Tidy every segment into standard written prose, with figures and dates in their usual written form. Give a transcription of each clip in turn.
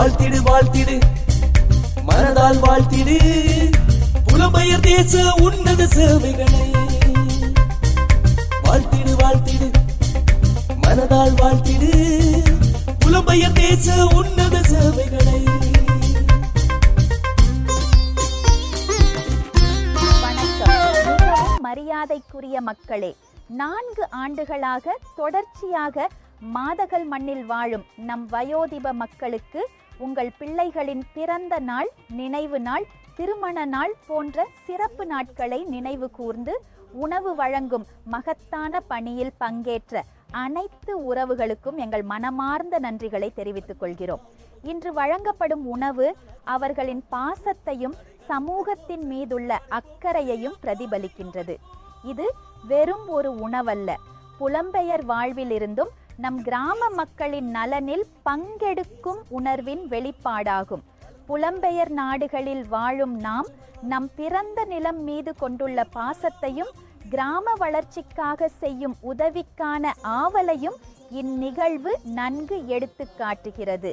வாழ்த்திடு வாழ்த்திடு மனதால் வாழ்த்திடு புலம்பெயர் தேச உன்னத சேவைகளை. வாழ்த்திடு வாழ்த்திடு மனதால் வாழ்த்திடு புலம்பெயர் தேச உன்னத சேவைகளை. மரியாதைக்குரிய மக்களே, 4 ஆண்டுகளாக தொடர்ச்சியாக மாதகல் மண்ணில் வாழும் நம் வயோதிப மக்களுக்கு உங்கள் பிள்ளைகளின் பிறந்த நாள், நினைவு நாள், திருமண நாள் போன்ற சிறப்பு நாட்களை நினைவு கூர்ந்து உணவு வழங்கும் மகத்தான பணியில் பங்கேற்ற அனைத்து உறவுகளுக்கும் எங்கள் மனமார்ந்த நன்றிகளை தெரிவித்துக் கொள்கிறோம். இன்று வழங்கப்படும் உணவு அவர்களின் பாசத்தையும் சமூகத்தின் மீதுள்ள அக்கறையையும் பிரதிபலிக்கின்றது. இது வெறும் ஒரு உணவல்ல, புலம்பெயர் வாழ்விலிருந்தும் நம் கிராம மக்களின் நலனில் பங்கெடுக்கும் உணர்வின் வெளிப்பாடாகும். புலம்பெயர் நாடுகளில் வாழும் நாம் நம் பிறந்த நிலம் மீது கொண்டுள்ள பாசத்தையும் கிராம வளர்ச்சிக்காக செய்யும் உதவிக்கான ஆவலையும் இந்நிகழ்வு நன்கு எடுத்து காட்டுகிறது.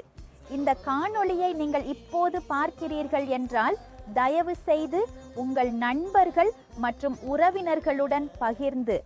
இந்த காணொளியை நீங்கள் இப்போது பார்க்கிறீர்கள் என்றால் தயவு செய்து உங்கள் நண்பர்கள் மற்றும் உறவினர்களுடன் பகிர்ந்து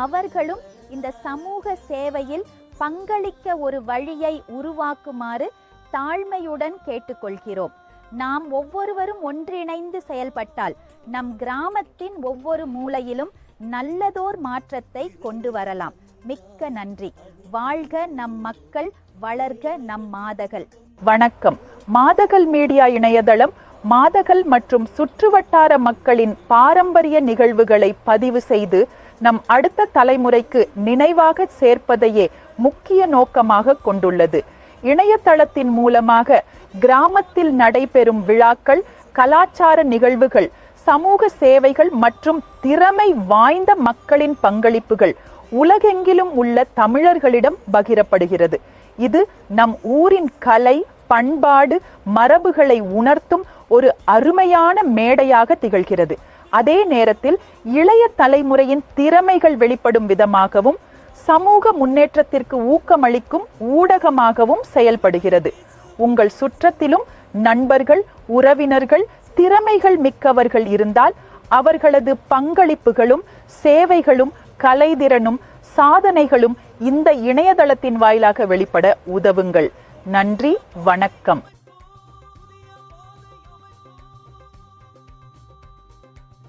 அவர்களும் இந்த சமூக சேவையில் பங்களிக்க ஒரு வழியை உருவாக்குமாறு தாழ்மையுடன் கேட்டுக்கொள்கிறோம். நாம் ஒவ்வொருவரும் ஒன்றிணைந்து செயல்பட்டால் நம் கிராமத்தின் ஒவ்வொரு மூலையிலும் நல்லதோர் மாற்றத்தை கொண்டு வரலாம். மிக்க நன்றி. வாழ்க நம் மக்கள், வளர்க நம் மாதகல். வணக்கம். மாதகல் மீடியா இணையதளம் மாதகல் மற்றும் சுற்றுவட்டார மக்களின் பாரம்பரிய நிகழ்வுகளை பதிவு செய்து நம் அடுத்த தலைமுறைக்கு நினைவாக சேர்ப்பதையே முக்கிய நோக்கமாக கொண்டுள்ளது. இணையதளத்தின் மூலமாக கிராமத்தில் நடைபெறும் விழாக்கள், கலாச்சார நிகழ்வுகள், சமூக சேவைகள் மற்றும் திறமை வாய்ந்த மக்களின் பங்களிப்புகள் உலகெங்கிலும் உள்ள தமிழர்களிடம் பகிரப்படுகிறது. இது நம் ஊரின் கலை, பண்பாடு, மரபுகளை உணர்த்தும் ஒரு அருமையான மேடையாக திகழ்கிறது. அதே நேரத்தில் இளைய தலைமுறையின் திறமைகள் வெளிப்படும் விதமாகவும் சமூக முன்னேற்றத்திற்கு ஊக்கமளிக்கும் ஊடகமாகவும் செயல்படுகிறது. உங்கள் சுற்றத்திலும் நண்பர்கள், உறவினர்கள், திறமைகள் மிக்கவர்கள் இருந்தால் அவர்களது பங்களிப்புகளும் சேவைகளும் கலைத்திறனும் சாதனைகளும் இந்த இணையதளத்தின் வாயிலாக வெளிப்பட உதவுங்கள். நன்றி, வணக்கம்.